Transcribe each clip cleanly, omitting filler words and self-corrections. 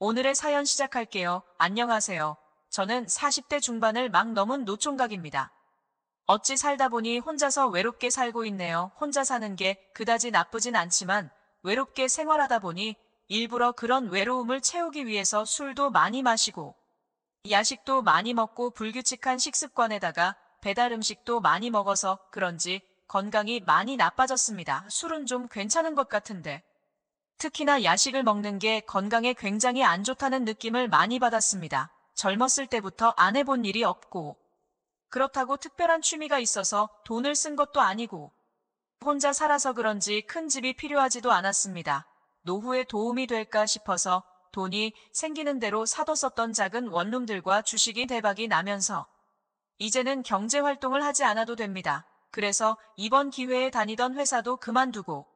오늘의 사연 시작할게요. 안녕하세요. 저는 40대 중반을 막 넘은 노총각입니다. 어찌 살다 보니 혼자서 외롭게 살고 있네요. 혼자 사는 게 그다지 나쁘진 않지만 외롭게 생활하다 보니 일부러 그런 외로움을 채우기 위해서 술도 많이 마시고 야식도 많이 먹고 불규칙한 식습관에다가 배달 음식도 많이 먹어서 그런지 건강이 많이 나빠졌습니다. 술은 좀 괜찮은 것 같은데. 특히나 야식을 먹는 게 건강에 굉장히 안 좋다는 느낌을 많이 받았습니다. 젊었을 때부터 안 해본 일이 없고, 그렇다고 특별한 취미가 있어서 돈을 쓴 것도 아니고, 혼자 살아서 그런지 큰 집이 필요하지도 않았습니다. 노후에 도움이 될까 싶어서 돈이 생기는 대로 사뒀었던 작은 원룸들과 주식이 대박이 나면서, 이제는 경제활동을 하지 않아도 됩니다. 그래서 이번 기회에 다니던 회사도 그만두고,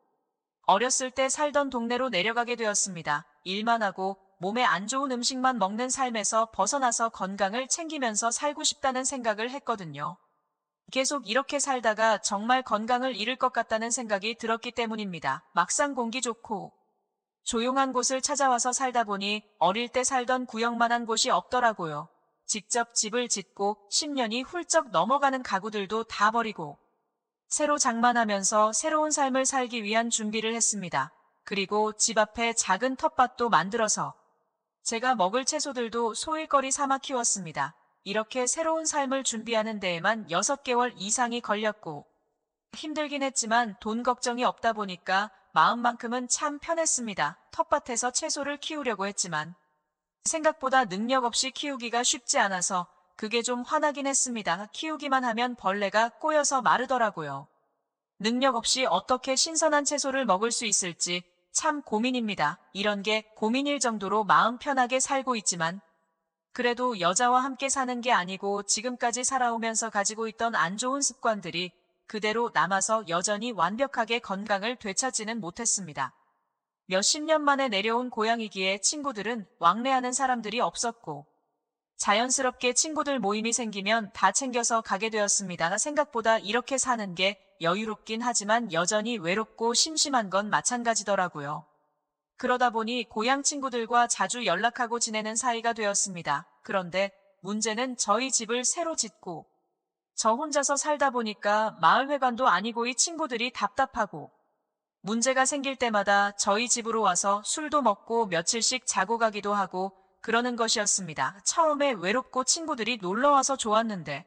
어렸을 때 살던 동네로 내려가게 되었습니다. 일만 하고 몸에 안 좋은 음식만 먹는 삶에서 벗어나서 건강을 챙기면서 살고 싶다는 생각을 했거든요. 계속 이렇게 살다가 정말 건강을 잃을 것 같다는 생각이 들었기 때문입니다. 막상 공기 좋고 조용한 곳을 찾아와서 살다 보니 어릴 때 살던 구역만한 곳이 없더라고요. 직접 집을 짓고 10년이 훌쩍 넘어가는 가구들도 다 버리고 새로 장만하면서 새로운 삶을 살기 위한 준비를 했습니다. 그리고 집 앞에 작은 텃밭도 만들어서 제가 먹을 채소들도 소일거리 삼아 키웠습니다. 이렇게 새로운 삶을 준비하는 데에만 6개월 이상이 걸렸고 힘들긴 했지만 돈 걱정이 없다 보니까 마음만큼은 참 편했습니다. 텃밭에서 채소를 키우려고 했지만 생각보다 능력 없이 키우기가 쉽지 않아서 그게 좀 화나긴 했습니다. 키우기만 하면 벌레가 꼬여서 마르더라고요. 능력 없이 어떻게 신선한 채소를 먹을 수 있을지 참 고민입니다. 이런 게 고민일 정도로 마음 편하게 살고 있지만 그래도 여자와 함께 사는 게 아니고 지금까지 살아오면서 가지고 있던 안 좋은 습관들이 그대로 남아서 여전히 완벽하게 건강을 되찾지는 못했습니다. 몇십 년 만에 내려온 고향이기에 친구들은 왕래하는 사람들이 없었고 자연스럽게 친구들 모임이 생기면 다 챙겨서 가게 되었습니다. 생각보다 이렇게 사는 게 여유롭긴 하지만 여전히 외롭고 심심한 건 마찬가지더라고요. 그러다 보니 고향 친구들과 자주 연락하고 지내는 사이가 되었습니다. 그런데 문제는 저희 집을 새로 짓고 저 혼자서 살다 보니까 마을회관도 아니고 이 친구들이 답답하고 문제가 생길 때마다 저희 집으로 와서 술도 먹고 며칠씩 자고 가기도 하고 그러는 것이었습니다. 처음에 외롭고 친구들이 놀러와서 좋았는데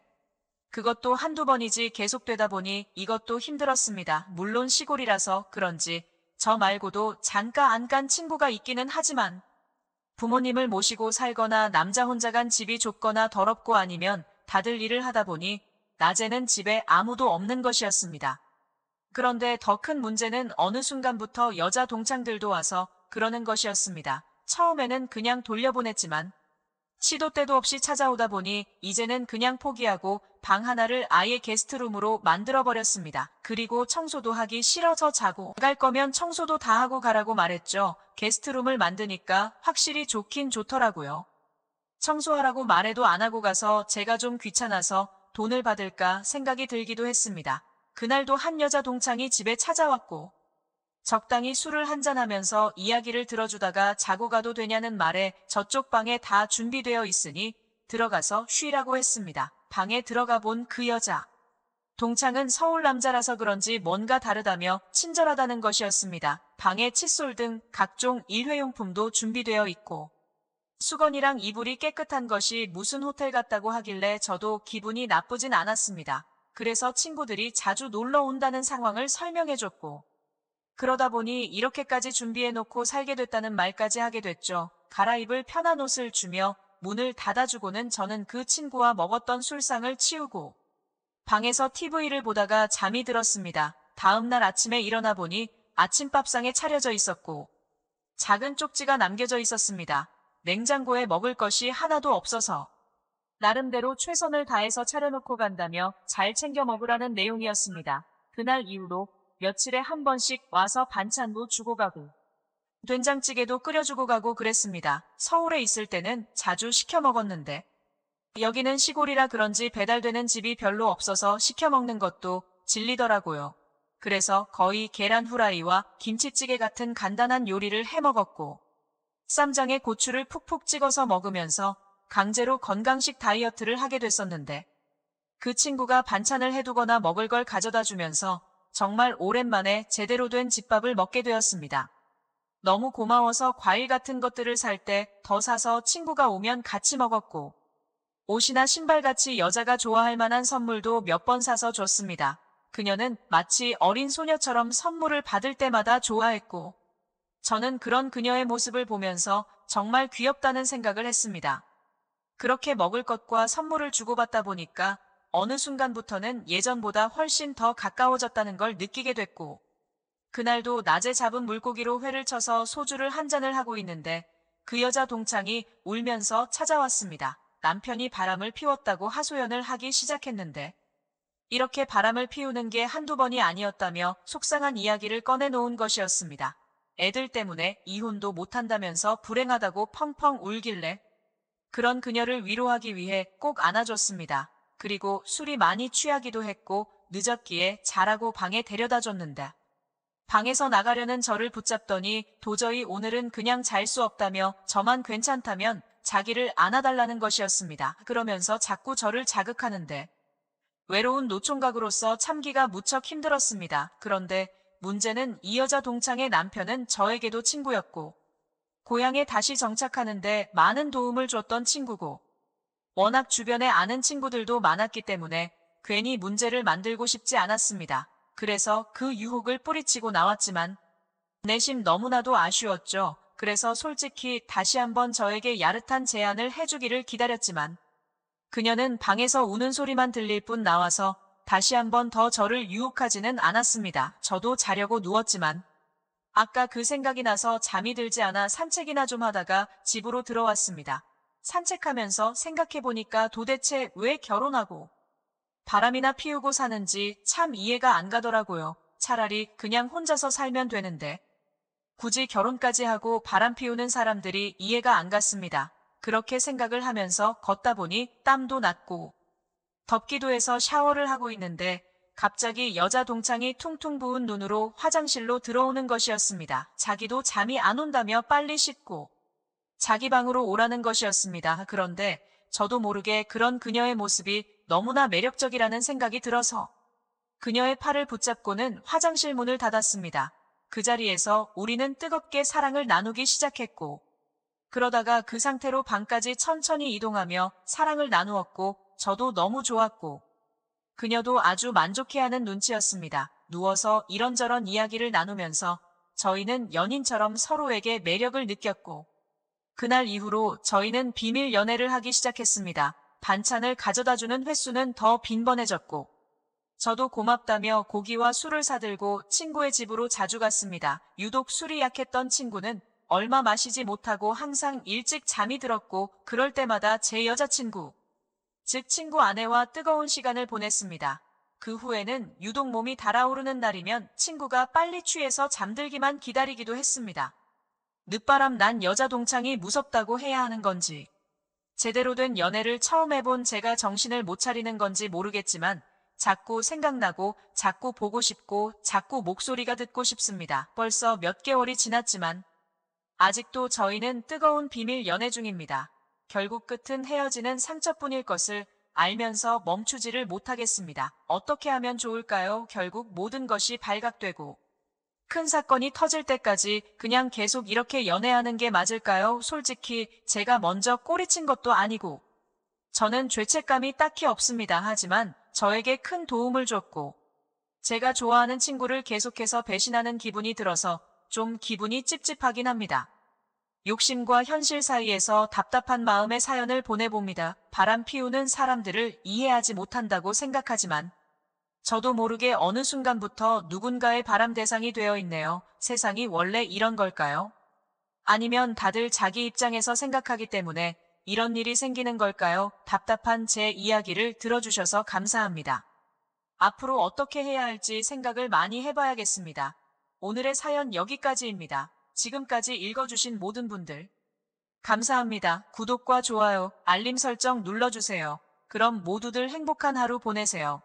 그것도 한두 번이지 계속되다 보니 이것도 힘들었습니다. 물론 시골이라서 그런지 저 말고도 잠깐 안 간 친구가 있기는 하지만 부모님을 모시고 살거나 남자 혼자 간 집이 좁거나 더럽고 아니면 다들 일을 하다 보니 낮에는 집에 아무도 없는 것이었습니다. 그런데 더 큰 문제는 어느 순간부터 여자 동창들도 와서 그러는 것이었습니다. 처음에는 그냥 돌려보냈지만 시도 때도 없이 찾아오다 보니 이제는 그냥 포기하고 방 하나를 아예 게스트룸으로 만들어버렸습니다. 그리고 청소도 하기 싫어서 자고 갈 거면 청소도 다 하고 가라고 말했죠. 게스트룸을 만드니까 확실히 좋긴 좋더라고요. 청소하라고 말해도 안 하고 가서 제가 좀 귀찮아서 돈을 받을까 생각이 들기도 했습니다. 그날도 한 여자 동창이 집에 찾아왔고 적당히 술을 한잔하면서 이야기를 들어주다가 자고 가도 되냐는 말에 저쪽 방에 다 준비되어 있으니 들어가서 쉬라고 했습니다. 방에 들어가 본 그 여자. 동창은 서울 남자라서 그런지 뭔가 다르다며 친절하다는 것이었습니다. 방에 칫솔 등 각종 일회용품도 준비되어 있고 수건이랑 이불이 깨끗한 것이 무슨 호텔 같다고 하길래 저도 기분이 나쁘진 않았습니다. 그래서 친구들이 자주 놀러 온다는 상황을 설명해줬고 그러다 보니 이렇게까지 준비해놓고 살게 됐다는 말까지 하게 됐죠. 갈아입을 편한 옷을 주며 문을 닫아주고는 저는 그 친구와 먹었던 술상을 치우고 방에서 TV를 보다가 잠이 들었습니다. 다음날 아침에 일어나 보니 아침밥상에 차려져 있었고 작은 쪽지가 남겨져 있었습니다. 냉장고에 먹을 것이 하나도 없어서 나름대로 최선을 다해서 차려놓고 간다며 잘 챙겨 먹으라는 내용이었습니다. 그날 이후로 며칠에 한 번씩 와서 반찬도 주고 가고 된장찌개도 끓여주고 가고 그랬습니다. 서울에 있을 때는 자주 시켜 먹었는데 여기는 시골이라 그런지 배달되는 집이 별로 없어서 시켜 먹는 것도 질리더라고요. 그래서 거의 계란 후라이와 김치찌개 같은 간단한 요리를 해 먹었고 쌈장에 고추를 푹푹 찍어서 먹으면서 강제로 건강식 다이어트를 하게 됐었는데 그 친구가 반찬을 해두거나 먹을 걸 가져다 주면서 정말 오랜만에 제대로 된 집밥을 먹게 되었습니다. 너무 고마워서 과일 같은 것들을 살 때 더 사서 친구가 오면 같이 먹었고 옷이나 신발같이 여자가 좋아할 만한 선물도 몇 번 사서 줬습니다. 그녀는 마치 어린 소녀처럼 선물을 받을 때마다 좋아했고 저는 그런 그녀의 모습을 보면서 정말 귀엽다는 생각을 했습니다. 그렇게 먹을 것과 선물을 주고받다 보니까 어느 순간부터는 예전보다 훨씬 더 가까워졌다는 걸 느끼게 됐고 그날도 낮에 잡은 물고기로 회를 쳐서 소주를 한 잔을 하고 있는데 그 여자 동창이 울면서 찾아왔습니다. 남편이 바람을 피웠다고 하소연을 하기 시작했는데 이렇게 바람을 피우는 게 한두 번이 아니었다며 속상한 이야기를 꺼내놓은 것이었습니다. 애들 때문에 이혼도 못한다면서 불행하다고 펑펑 울길래 그런 그녀를 위로하기 위해 꼭 안아줬습니다. 그리고 술이 많이 취하기도 했고 늦었기에 자라고 방에 데려다 줬는데 방에서 나가려는 저를 붙잡더니 도저히 오늘은 그냥 잘 수 없다며 저만 괜찮다면 자기를 안아달라는 것이었습니다. 그러면서 자꾸 저를 자극하는데 외로운 노총각으로서 참기가 무척 힘들었습니다. 그런데 문제는 이 여자 동창의 남편은 저에게도 친구였고 고향에 다시 정착하는데 많은 도움을 줬던 친구고 워낙 주변에 아는 친구들도 많았기 때문에 괜히 문제를 만들고 싶지 않았습니다. 그래서 그 유혹을 뿌리치고 나왔지만 내심 너무나도 아쉬웠죠. 그래서 솔직히 다시 한번 저에게 야릇한 제안을 해주기를 기다렸지만 그녀는 방에서 우는 소리만 들릴 뿐 나와서 다시 한번 더 저를 유혹하지는 않았습니다. 저도 자려고 누웠지만 아까 그 생각이 나서 잠이 들지 않아 산책이나 좀 하다가 집으로 들어왔습니다. 산책하면서 생각해보니까 도대체 왜 결혼하고 바람이나 피우고 사는지 참 이해가 안 가더라고요. 차라리 그냥 혼자서 살면 되는데 굳이 결혼까지 하고 바람 피우는 사람들이 이해가 안 갔습니다. 그렇게 생각을 하면서 걷다 보니 땀도 났고 덥기도 해서 샤워를 하고 있는데 갑자기 여자 동창이 퉁퉁 부은 눈으로 화장실로 들어오는 것이었습니다. 자기도 잠이 안 온다며 빨리 씻고 자기 방으로 오라는 것이었습니다. 그런데 저도 모르게 그런 그녀의 모습이 너무나 매력적이라는 생각이 들어서 그녀의 팔을 붙잡고는 화장실 문을 닫았습니다. 그 자리에서 우리는 뜨겁게 사랑을 나누기 시작했고 그러다가 그 상태로 방까지 천천히 이동하며 사랑을 나누었고 저도 너무 좋았고 그녀도 아주 만족해하는 눈치였습니다. 누워서 이런저런 이야기를 나누면서 저희는 연인처럼 서로에게 매력을 느꼈고 그날 이후로 저희는 비밀 연애를 하기 시작했습니다. 반찬을 가져다주는 횟수는 더 빈번해졌고 저도 고맙다며 고기와 술을 사들고 친구의 집으로 자주 갔습니다. 유독 술이 약했던 친구는 얼마 마시지 못하고 항상 일찍 잠이 들었고 그럴 때마다 제 여자친구, 즉 친구 아내와 뜨거운 시간을 보냈습니다. 그 후에는 유독 몸이 달아오르는 날이면 친구가 빨리 취해서 잠들기만 기다리기도 했습니다. 늦바람 난 여자 동창이 무섭다고 해야 하는 건지 제대로 된 연애를 처음 해본 제가 정신을 못 차리는 건지 모르겠지만 자꾸 생각나고 자꾸 보고 싶고 자꾸 목소리가 듣고 싶습니다. 벌써 몇 개월이 지났지만 아직도 저희는 뜨거운 비밀 연애 중입니다. 결국 끝은 헤어지는 상처뿐일 것을 알면서 멈추지를 못하겠습니다. 어떻게 하면 좋을까요? 결국 모든 것이 발각되고 큰 사건이 터질 때까지 그냥 계속 이렇게 연애하는 게 맞을까요? 솔직히 제가 먼저 꼬리친 것도 아니고 저는 죄책감이 딱히 없습니다. 하지만 저에게 큰 도움을 줬고 제가 좋아하는 친구를 계속해서 배신하는 기분이 들어서 좀 기분이 찝찝하긴 합니다. 욕심과 현실 사이에서 답답한 마음의 사연을 보내봅니다. 바람 피우는 사람들을 이해하지 못한다고 생각하지만 저도 모르게 어느 순간부터 누군가의 바람 대상이 되어 있네요. 세상이 원래 이런 걸까요? 아니면 다들 자기 입장에서 생각하기 때문에 이런 일이 생기는 걸까요? 답답한 제 이야기를 들어주셔서 감사합니다. 앞으로 어떻게 해야 할지 생각을 많이 해봐야겠습니다. 오늘의 사연 여기까지입니다. 지금까지 읽어주신 모든 분들 감사합니다. 구독과 좋아요, 알림 설정 눌러주세요. 그럼 모두들 행복한 하루 보내세요.